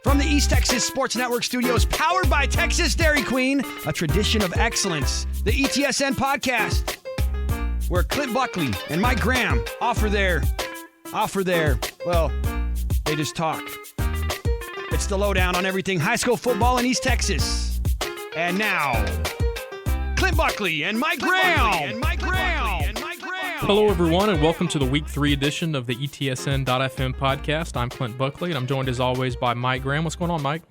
From the East Texas Sports Network studios, powered by Texas Dairy Queen, a tradition of excellence, the ETSN podcast, where Clint Buckley and Mike Graham offer their, well, they just talk. It's the lowdown on everything high school football in East Texas. And now, Clint Buckley and Mike Graham. Hello, everyone, and welcome to the Week 3 edition of the ETSN.fm podcast. I'm Clint Buckley, and I'm joined, as always, by Mike Graham. What's going on, Mike?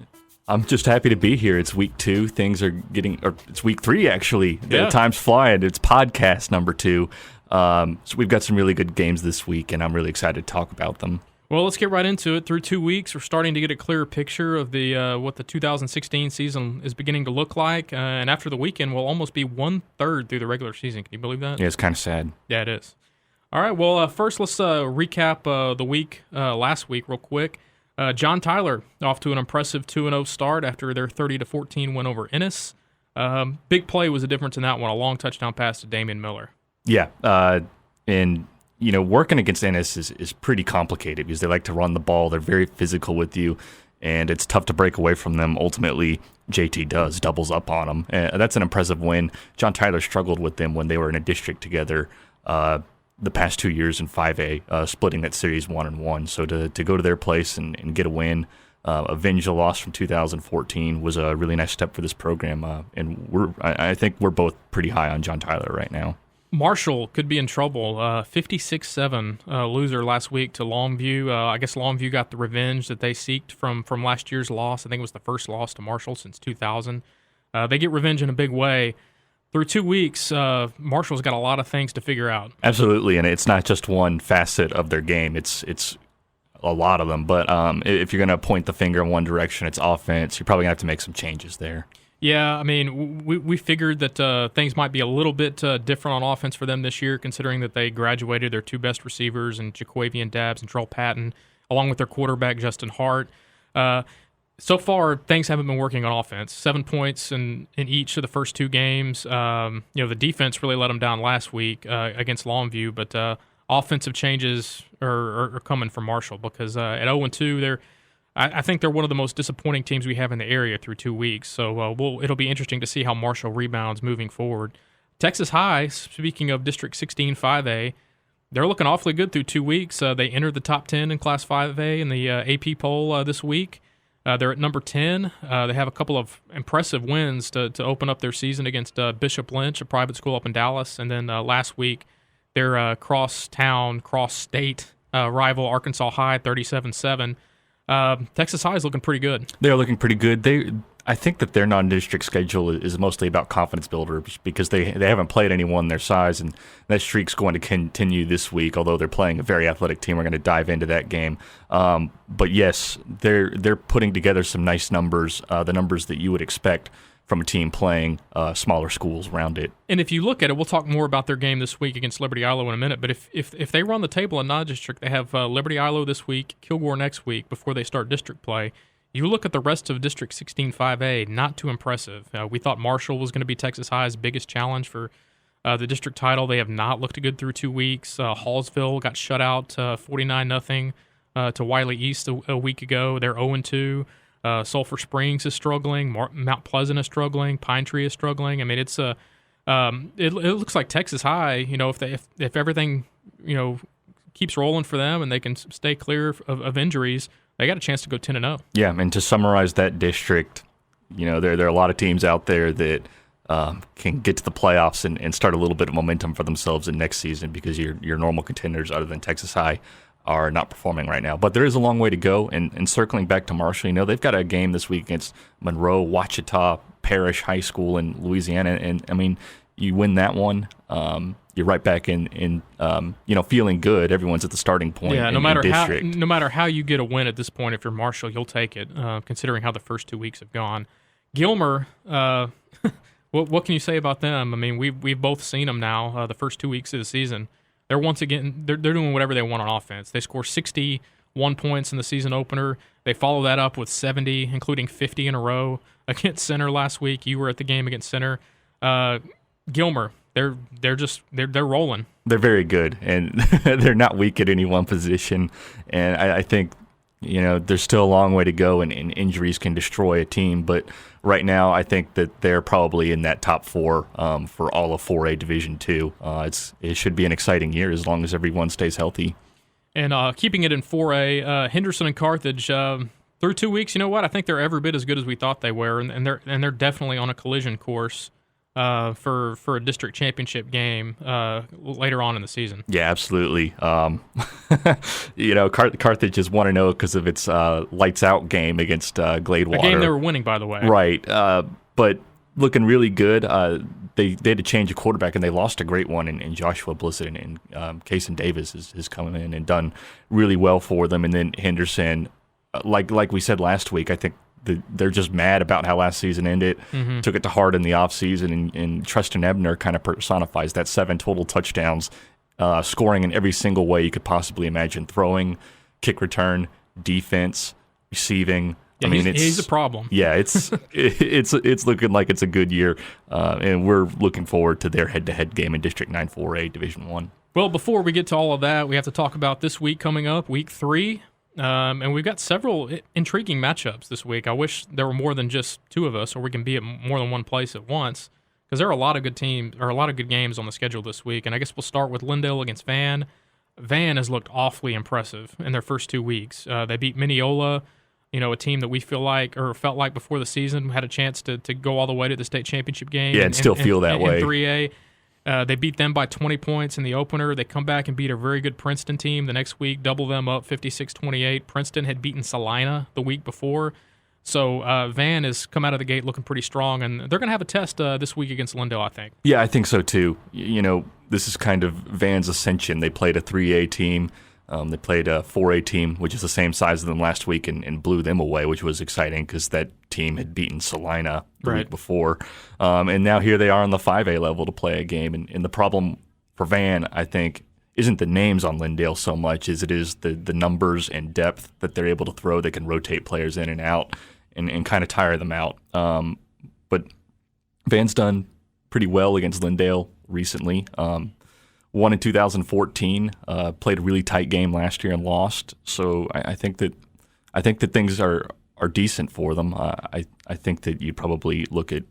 I'm just happy to be here. It's Week 2. Things are it's Week 3, actually. Yeah. Time's flying. It's podcast number 2. So we've got some really good games this week, and I'm really excited to talk about them. Well, let's get right into it. Through 2 weeks, we're starting to get a clearer picture of the what the 2016 season is beginning to look like. And after the weekend, we'll almost be one-third through the regular season. Can you believe that? Yeah, it's kind of sad. Yeah, it is. All right, well, first let's recap the week last week real quick. John Tyler off to an impressive 2-0 start after their 30-14 win over Ennis. Big play was the difference in that one, a long touchdown pass to Damian Miller. Yeah, and working against Ennis is pretty complicated because they like to run the ball. They're very physical with you, and it's tough to break away from them. Ultimately, JT doubles up on them. And that's an impressive win. John Tyler struggled with them when they were in a district together the past 2 years in 5A, splitting that series 1-1. So to go to their place and get a win, avenge the loss from 2014 was a really nice step for this program. And I think we're both pretty high on John Tyler right now. Marshall could be in trouble. 56-7 loser last week to Longview. I guess Longview got the revenge that they seeked from last year's loss. I think it was the first loss to Marshall since 2000. They get revenge in a big way. Through 2 weeks, Marshall's got a lot of things to figure out. Absolutely, and it's not just one facet of their game. It's a lot of them. But if you're going to point the finger in one direction, it's offense. You're probably going to have to make some changes there. Yeah, I mean, we figured that things might be a little bit different on offense for them this year, considering that they graduated their two best receivers in Jaquavian Dabbs and Terrell Patton, along with their quarterback, Justin Hart. So far, things haven't been working on offense. 7 points in each of the first two games. The defense really let them down last week against Longview, but offensive changes are coming from Marshall because at 0-2, I think they're one of the most disappointing teams we have in the area through 2 weeks. So it'll be interesting to see how Marshall rebounds moving forward. Texas High, speaking of District 16 5A, they're looking awfully good through 2 weeks. They entered the top 10 in Class 5A in the AP poll this week. They're at number 10. They have a couple of impressive wins to open up their season against Bishop Lynch, a private school up in Dallas. And then last week, their cross-town, cross-state rival, Arkansas High, 37-7. Texas High is looking pretty good. They're looking pretty good. I think that their non-district schedule is mostly about confidence builders because they haven't played anyone their size, and that streak's going to continue this week, although they're playing a very athletic team. We're going to dive into that game. But yes, they're putting together some nice numbers, the numbers that you would expect from a team playing smaller schools around it. And if you look at it, we'll talk more about their game this week against Liberty Ilo in a minute, but if they run the table in non-district, they have Liberty Ilo this week, Kilgore next week before they start district play. You look at the rest of District 16 5A, not too impressive. We thought Marshall was going to be Texas High's biggest challenge for the district title. They have not looked good through 2 weeks. Hallsville got shut out 49-0 to Wiley East a week ago. They're 0-2. Sulphur Springs is struggling. Mount Pleasant is struggling. Pine Tree is struggling. I mean, it's it looks like Texas High. If everything keeps rolling for them and they can stay clear of injuries, they got a chance to go 10-0. Yeah, and to summarize that district, there are a lot of teams out there that can get to the playoffs and start a little bit of momentum for themselves in next season because your normal contenders, other than Texas High, are not performing right now. But there is a long way to go. And circling back to Marshall, they've got a game this week against Monroe, Ouachita Parish High School in Louisiana. And I mean, you win that one, you're right back in feeling good. Everyone's at the starting point. Yeah, no matter how you get a win at this point, if you're Marshall, you'll take it, considering how the first 2 weeks have gone. Gilmer, what can you say about them? I mean, we've both seen them now. The first 2 weeks of the season, they're once again they're doing whatever they want on offense. They score 61 points in the season opener. They follow that up with 70, including 50 in a row against Center last week. You were at the game against Center. Gilmer, they're rolling. They're very good, and they're not weak at any one position. And I think There's still a long way to go, and injuries can destroy a team. But right now, I think that they're probably in that top 4 for all of 4A Division II. It should be an exciting year as long as everyone stays healthy. And keeping it in 4A, Henderson and Carthage, through 2 weeks, you know what? I think they're every bit as good as we thought they were, and they're definitely on a collision course for a district championship game later on in the season. Yeah, absolutely. Carthage is 1-0 because of its lights out game against Gladewater. A game they were winning, by the way. Right, but looking really good. They had to change a quarterback, and they lost a great one in Joshua Blissett, and Kason Davis has come in and done really well for them. And then Henderson, like we said last week, I think they're just mad about how last season ended. Mm-hmm. Took it to heart in the offseason, and Tristan Ebner kind of personifies that. 7 total touchdowns, scoring in every single way you could possibly imagine: throwing, kick return, defense, receiving. Yeah, he's a problem. Yeah, it's looking like it's a good year, and we're looking forward to their head-to-head game in District 9 4A Division 1. Well, before we get to all of that, we have to talk about this week coming up, Week 3. And we've got several intriguing matchups this week. I wish there were more than just 2 of us, or we can be at more than one place at once, because there are a lot of good teams or a lot of good games on the schedule this week. And I guess we'll start with Lindale against Van. Van has looked awfully impressive in their first 2 weeks. They beat Mineola, a team that we felt like before the season had a chance to go all the way to the state championship game. Yeah, and still feel that way. In 3A. They beat them by 20 points in the opener. They come back and beat a very good Princeton team the next week, double them up 56-28. Princeton had beaten Salina the week before. So Van has come out of the gate looking pretty strong, and they're going to have a test this week against Lindale, I think. Yeah, I think so too. This is kind of Van's ascension. They played a 3A team. They played a 4A team, which is the same size as them last week, and blew them away, which was exciting because that team had beaten Salina the week before. And now here they are on the 5A level to play a game. And the problem for Van, I think, isn't the names on Lindale so much as it is the numbers and depth that they're able to throw. They can rotate players in and out and kind of tire them out. But Van's done pretty well against Lindale recently. Won in 2014, played a really tight game last year and lost. So I think that things are decent for them. I think that you'd probably look at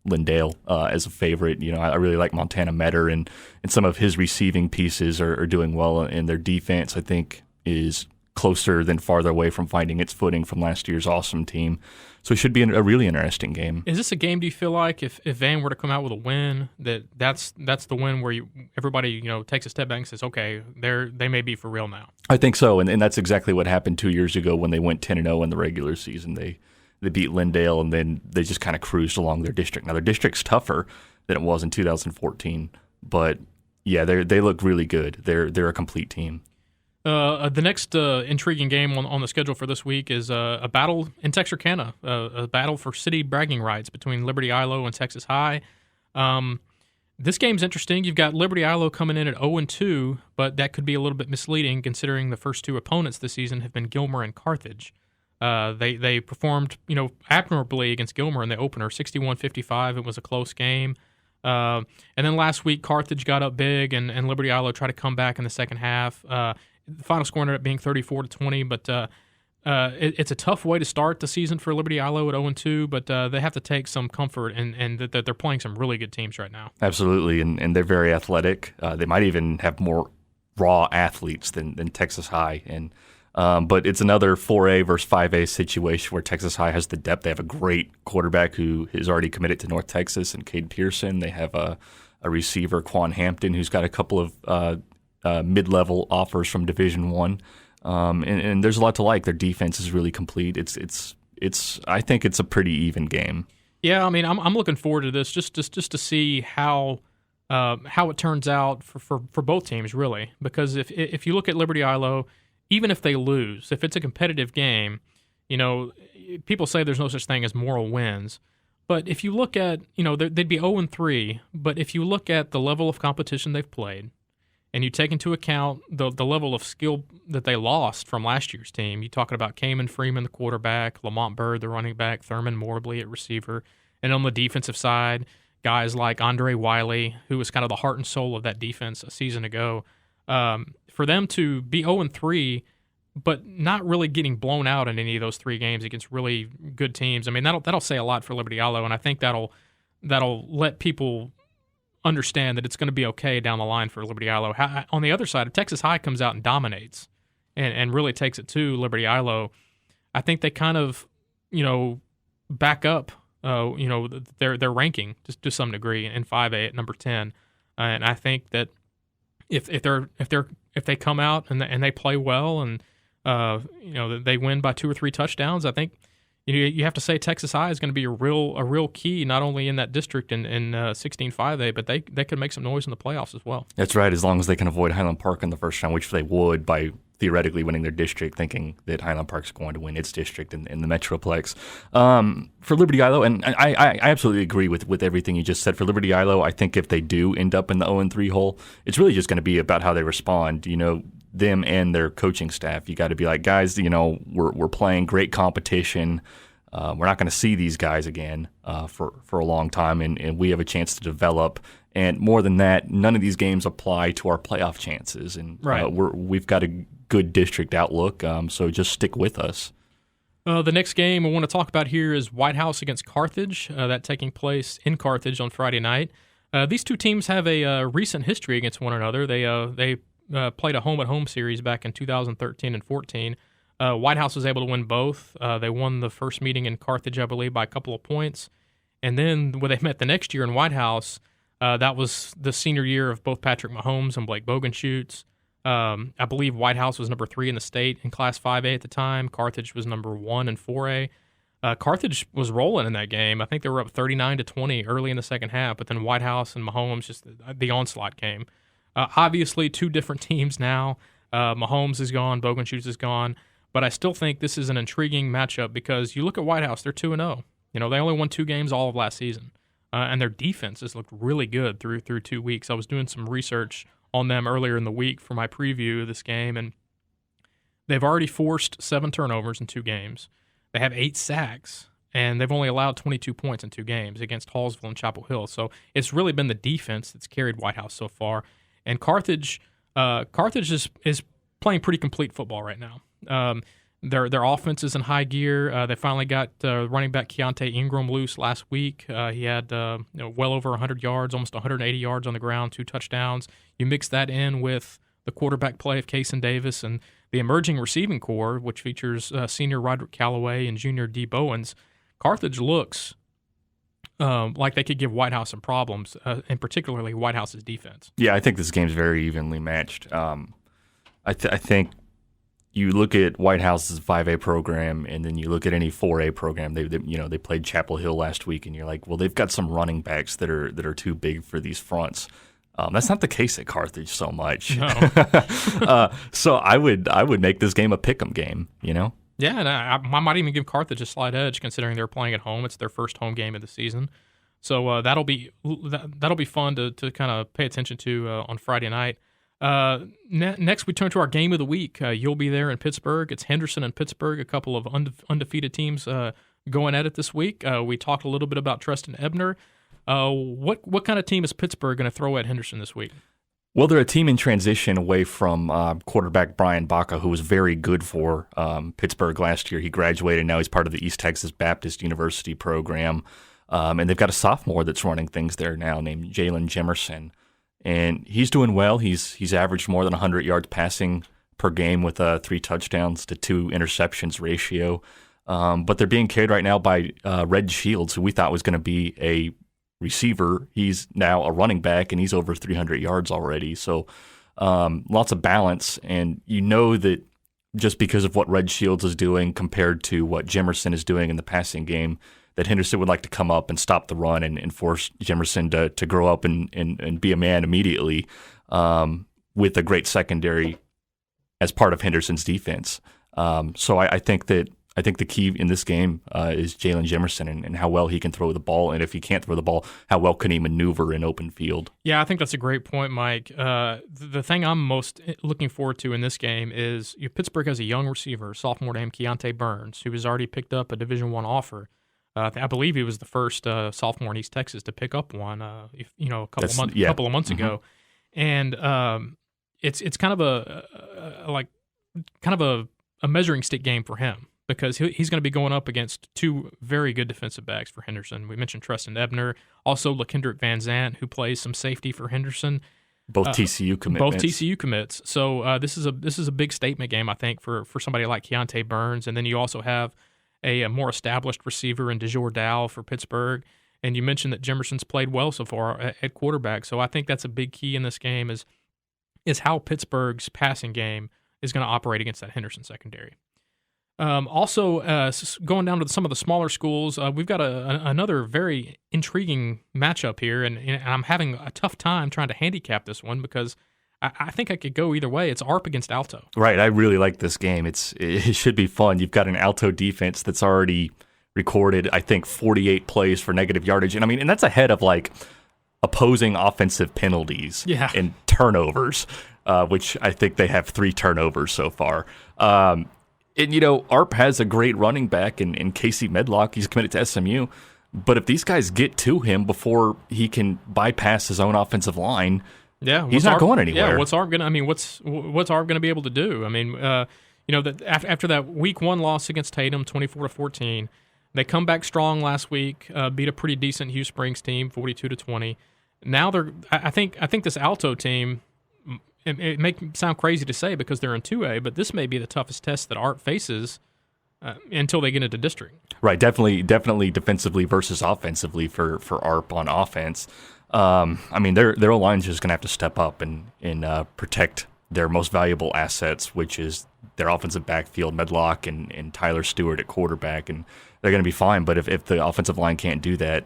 Lindale as a favorite. I really like Montana Metter, and some of his receiving pieces are doing well, and their defense, I think, is closer than farther away from finding its footing from last year's awesome team. So it should be a really interesting game. Is this a game, do you feel like, if Van were to come out with a win, that's the win where everybody takes a step back and says, okay, they may be for real now? I think so, and that's exactly what happened 2 years ago when they went 10-0 in the regular season. They beat Lindale, and then they just kind of cruised along their district. Now, their district's tougher than it was in 2014, but yeah, they look really good. They're a complete team. The next intriguing game on the schedule for this week is a battle in Texarkana, a battle for city bragging rights between Liberty Ilo and Texas High. This game's interesting. You've got Liberty Ilo coming in at 0-2, but that could be a little bit misleading considering the first 2 opponents this season have been Gilmer and Carthage. They performed admirably against Gilmer in the opener, 61-55. It was a close game. And then last week, Carthage got up big, and Liberty Ilo tried to come back in the second half. The final score ended up being 34-20, but it's a tough way to start the season for Liberty Ilo at 0-2, but they have to take some comfort in that they're playing some really good teams right now. Absolutely, and they're very athletic. They might even have more raw athletes than Texas High, but it's another 4A versus 5A situation where Texas High has the depth. They have a great quarterback who is already committed to North Texas, and Cade Pearson. They have a receiver, Quan Hampton, who's got a couple of mid-level offers from Division I, and there's a lot to like. Their defense is really complete. It's I think it's a pretty even game. Yeah, I mean, I'm looking forward to this just to see how it turns out for both teams, really. Because if you look at Liberty Ilo, even if they lose, if it's a competitive game, people say there's no such thing as moral wins. But if you look at, they'd be 0-3, but if you look at the level of competition they've played, and you take into account the level of skill that they lost from last year's team, you're talking about Cayman Freeman, the quarterback, Lamont Bird, the running back, Thurman Morbley at receiver, and on the defensive side, guys like Andre Wiley, who was kind of the heart and soul of that defense a season ago. For them to be 0-3, but not really getting blown out in any of those 3 games against really good teams. I mean, that'll say a lot for Liberty Islo, and I think that'll let people understand that it's going to be okay down the line for Liberty Islo. On the other side, if Texas High comes out and dominates and really takes it to Liberty Islo, I think they kind of, back up, their ranking just to some degree in 5A at number 10. And I think that if they come out and they play well and they win by 2 or 3 touchdowns, I think you have to say Texas High is going to be a real key not only in that district in 16-5A, but they could make some noise in the playoffs as well. That's right, as long as they can avoid Highland Park in the first round, which they would by theoretically winning their district, thinking that Highland Park's going to win its district in the Metroplex. For Liberty Islo, and I absolutely agree with everything you just said. For Liberty Islo, I think if they do end up in the 0-3 hole, it's really just going to be about how they respond. Them and their coaching staff. You got to be like, guys, we're playing great competition. We're not going to see these guys again for a long time, and we have a chance to develop. And more than that, none of these games apply to our playoff chances. And we've got a good district outlook, so just stick with us. The next game I want to talk about here is White House against Carthage, that taking place in Carthage on Friday night. These two teams have a recent history against one another. They played a home-at-home series back in 2013 and 14. White House was able to win both. They won the first meeting in Carthage, I believe, by a couple of points. And then when they met the next year in White House, that was the senior year of both Patrick Mahomes and Blake Bogenschutz. I believe White House was number 3 in the state in Class 5A at the time. Carthage was number 1 in 4A. Carthage was rolling in that game. I think they were up 39-20 early in the second half, but then White House and Mahomes, just the onslaught came. Obviously, 2 different teams now. Mahomes is gone, Bogenschutz is gone, but I still think this is an intriguing matchup because you look at White House, they're 2-0. They only won 2 games all of last season, and their defense has looked really good through 2 weeks. I was doing some research on them earlier in the week for my preview of this game, and they've already forced 7 turnovers in 2 games. They have 8 sacks, and they've only allowed 22 points in 2 games against Hallsville and Chapel Hill. So it's really been the defense that's carried White House so far. And Carthage is playing pretty complete football right now. Their offense is in high gear. They finally got running back Keontae Ingram loose last week. He had well over 100 yards, almost 180 yards on the ground, 2 touchdowns. You mix that in with the quarterback play of Kason Davis and the emerging receiving core, which features senior Roderick Callaway and junior D. Bowens. Carthage looks like they could give White House some problems, and particularly White House's defense. Yeah, I think this game's very evenly matched. I think you look at White House's 5A program, and then you look at any 4A program. They played Chapel Hill last week, and you're like, well, they've got some running backs that are too big for these fronts. That's not the case at Carthage so much. No. So I would make this game a pick'em game. Yeah, and I might even give Carthage a slight edge considering they're playing at home. It's their first home game of the season, so that'll be fun to kind of pay attention to on Friday night. Next, we turn to our game of the week. You'll be there in Pittsburgh. It's Henderson and Pittsburgh, a couple of undefeated teams going at it this week. We talked a little bit about Treston Ebner. What kind of team is Pittsburgh going to throw at Henderson this week? Well, they're a team in transition away from quarterback Brian Baca, who was very good for Pittsburgh last year. He graduated. Now he's part of the East Texas Baptist University program. And they've got a sophomore that's running things there now named Jalen Jemerson. And he's doing well. He's averaged more than 100 yards passing per game with a 3 touchdowns to 2 interceptions ratio. But they're being carried right now by Red Shields, who we thought was going to be a receiver. He's now a running back, and he's over 300 yards already. So lots of balance. And that just because of what Red Shields is doing compared to what Jemerson is doing in the passing game, that Henderson would like to come up and stop the run and force Jemerson to grow up and be a man immediately with a great secondary as part of Henderson's defense. So I think the key in this game is Jalen Jemerson and how well he can throw the ball. And if he can't throw the ball, how well can he maneuver in open field? Yeah, I think that's a great point, Mike. The thing I'm most looking forward to in this game is Pittsburgh has a young receiver, sophomore named Keontae Burns, who has already picked up a Division I offer. I believe he was the first sophomore in East Texas to pick up one, a couple of months ago, and it's kind of a a measuring stick game for him because he's going to be going up against two very good defensive backs for Henderson. We mentioned Treston Ebner, also LaKendrick Van Zant, who plays some safety for Henderson. Both TCU commitments. Both TCU commits. So this is a big statement game, I think, for somebody like Keontae Burns. And then you also have a more established receiver in DeJour Dow for Pittsburgh. And you mentioned that Jimerson's played well so far at quarterback. So I think that's a big key in this game is how Pittsburgh's passing game is going to operate against that Henderson secondary. Also, going down to some of the smaller schools, we've got another very intriguing matchup here, and I'm having a tough time trying to handicap this one because I think I could go either way. It's ARP against Alto. Right, I really like this game. It should be fun. You've got an Alto defense that's already recorded, I think, 48 plays for negative yardage, and that's ahead of like opposing offensive penalties and turnovers, which I think they have 3 turnovers so far. And, ARP has a great running back in Casey Medlock. He's committed to SMU. But if these guys get to him before he can bypass his own offensive line, he's not going anywhere. Yeah, what's ARP going to? What's ARP going to be able to do? That after that Week 1 loss against Tatum, 24-14, they come back strong last week, beat a pretty decent Hugh Springs team, 42-20. Now I think this Alto team. It may sound crazy to say because they're in 2A, but this may be the toughest test that ARP faces until they get into district. Right, definitely defensively versus offensively for ARP on offense. Their O-line's just going to have to step up and protect their most valuable assets, which is their offensive backfield, Medlock and Tyler Stewart at quarterback, and they're going to be fine. But if the offensive line can't do that,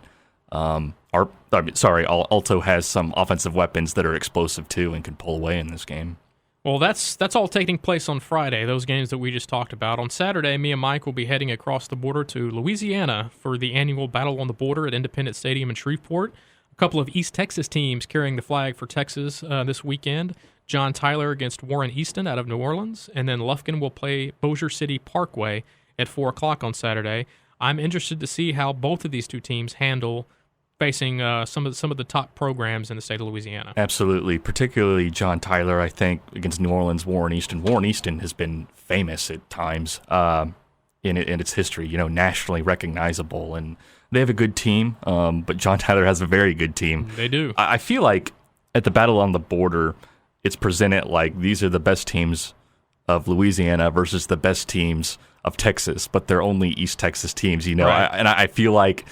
Alto has some offensive weapons that are explosive too and can pull away in this game. Well, that's all taking place on Friday, those games that we just talked about. On Saturday, me and Mike will be heading across the border to Louisiana for the annual Battle on the Border at Independence Stadium in Shreveport. A couple of East Texas teams carrying the flag for Texas this weekend. John Tyler against Warren Easton out of New Orleans, and then Lufkin will play Bossier City Parkway at 4 o'clock on Saturday. I'm interested to see how both of these two teams handle facing some of the top programs in the state of Louisiana. Absolutely, particularly John Tyler, I think, against New Orleans, Warren Easton. Warren Easton has been famous at times in its history, nationally recognizable, and they have a good team, but John Tyler has a very good team. They do. I feel like at the Battle on the Border, it's presented like these are the best teams of Louisiana versus the best teams of Texas, but they're only East Texas teams, Right. I feel like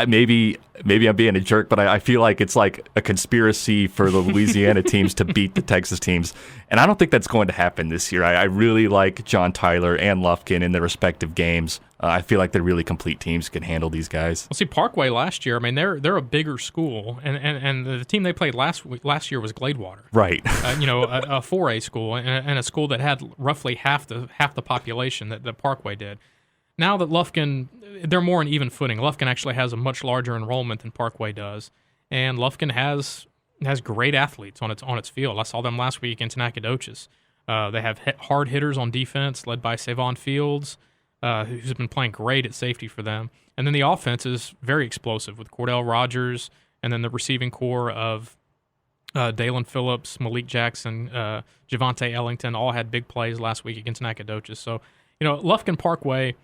maybe I'm being a jerk, but I feel like it's like a conspiracy for the Louisiana teams to beat the Texas teams, and I don't think that's going to happen this year. I really like John Tyler and Lufkin in their respective games. I feel like they're really complete teams, can handle these guys. Well, see, Parkway last year, they're a bigger school, and the team they played last year was Gladewater, right? A 4A school and a school that had roughly half the population that Parkway did. Now that Lufkin, they're more on even footing. Lufkin actually has a much larger enrollment than Parkway does, and Lufkin has great athletes on its field. I saw them last week against Nacogdoches. They have hard hitters on defense, led by Savon Fields, who's been playing great at safety for them. And then the offense is very explosive with Cordell Rogers, and then the receiving core of Dalen Phillips, Malik Jackson, Javante Ellington all had big plays last week against Nacogdoches. So, Lufkin Parkway.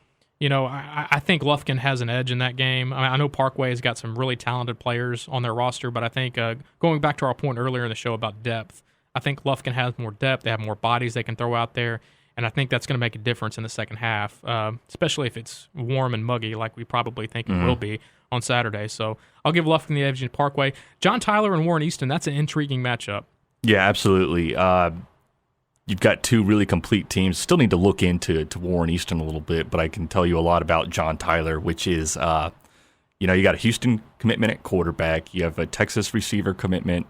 I think Lufkin has an edge in that game. I know Parkway has got some really talented players on their roster, but I think going back to our point earlier in the show about depth, I think Lufkin has more depth. They have more bodies they can throw out there, and I think that's going to make a difference in the second half, especially if it's warm and muggy like we probably think it will be on Saturday. So I'll give Lufkin the edge in Parkway. John Tyler and Warren Easton, that's an intriguing matchup. Yeah, absolutely. You've got two really complete teams. Still need to look into Warren Easton a little bit, but I can tell you a lot about John Tyler, which is, you got a Houston commitment at quarterback. You have a Texas receiver commitment,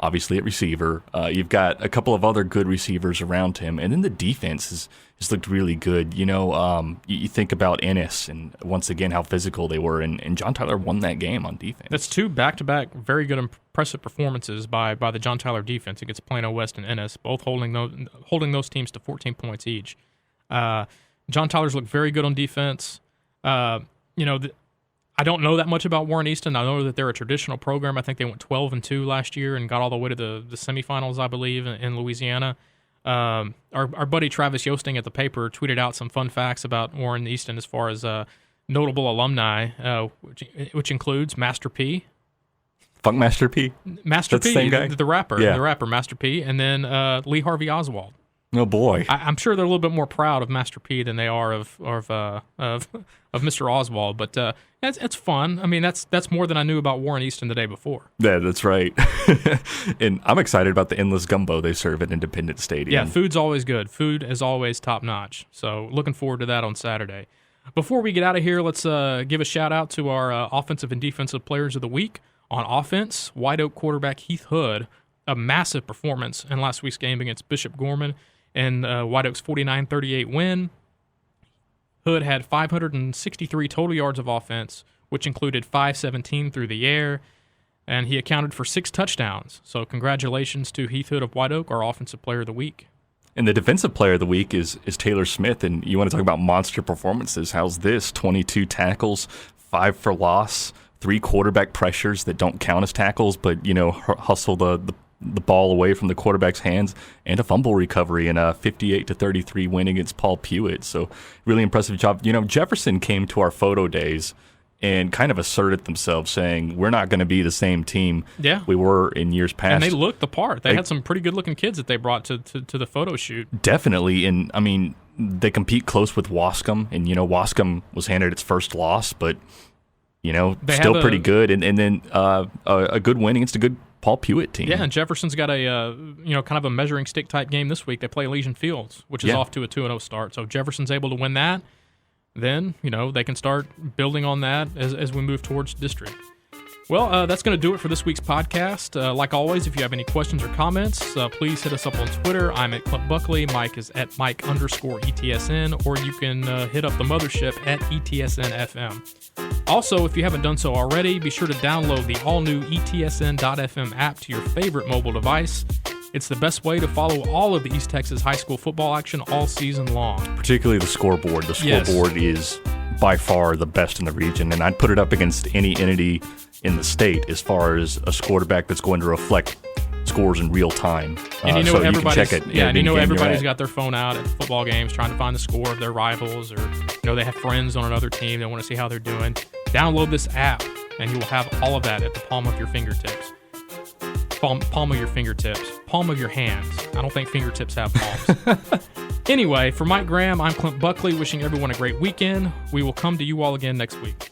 obviously at receiver. You've got a couple of other good receivers around him, and then the defense has looked really good. You think about Ennis and once again how physical they were, and John Tyler won that game on defense. That's two back-to-back very good, impressive performances by the John Tyler defense against Plano West and Ennis, both holding those teams to 14 points each. John Tyler's looked very good on defense. I don't know that much about Warren Easton. I know that they're a traditional program. I think they went 12-2 last year and got all the way to the semifinals, I believe, in Louisiana. Our buddy Travis Yosting at the paper tweeted out some fun facts about Warren Easton as far as notable alumni, which includes Master P. Funkmaster P? Master That's P, the same guy? the rapper. Yeah. The rapper, Master P. And then Lee Harvey Oswald. Oh, boy. I'm sure they're a little bit more proud of Master P than they are of Mr. Oswald, but it's fun. I mean, that's more than I knew about Warren Easton the day before. Yeah, that's right. And I'm excited about the endless gumbo they serve at Independence Stadium. Yeah, food's always good. Food is always top notch. So looking forward to that on Saturday. Before we get out of here, let's give a shout out to our offensive and defensive players of the week. On offense, White Oak quarterback Heath Hood, a massive performance in last week's game against Bishop Gorman in White Oak's 49-38 win. Hood had 563 total yards of offense, which included 517 through the air, and he accounted for 6 touchdowns. So congratulations to Heath Hood of White Oak, our offensive player of the week. And the defensive player of the week is Taylor Smith, and you want to talk about monster performances. How's this? 22 tackles, 5 for loss, 3 quarterback pressures that don't count as tackles, but, hustle the ball away from the quarterback's hands, and a fumble recovery in a 58-33 win against Paul Pewitt. So really impressive job. Jefferson came to our photo days and kind of asserted themselves, saying we're not going to be the same team we were in years past. And they looked the part. They had some pretty good-looking kids that they brought to the photo shoot. Definitely, and I mean, they compete close with Wascom, and Wascom was handed its first loss, but still pretty good, and then a good win against a good Paul Pewitt team. Yeah, and Jefferson's got a kind of a measuring stick type game this week. They play Legion Fields, which is off to a 2-0 start. So if Jefferson's able to win that, then they can start building on that as we move towards district. Well, that's going to do it for this week's podcast. Like always, if you have any questions or comments, please hit us up on Twitter. I'm at Clint Buckley. Mike is at Mike_ETSN, or you can hit up the mothership at ETSN.fm. Also, if you haven't done so already, be sure to download the all-new ETSN.fm app to your favorite mobile device. It's the best way to follow all of the East Texas high school football action all season long. Particularly the scoreboard. The scoreboard is by far the best in the region, and I'd put it up against any entity in the state as far as a quarterback that's going to reflect scores in real time. And so you can check it. Everybody's got their phone out at football games trying to find the score of their rivals, or they have friends on another team. They want to see how they're doing. Download this app, and you will have all of that at the palm of your fingertips. Palm of your fingertips. Palm of your hands. I don't think fingertips have palms. Anyway, for Mike Graham, I'm Clint Buckley, wishing everyone a great weekend. We will come to you all again next week.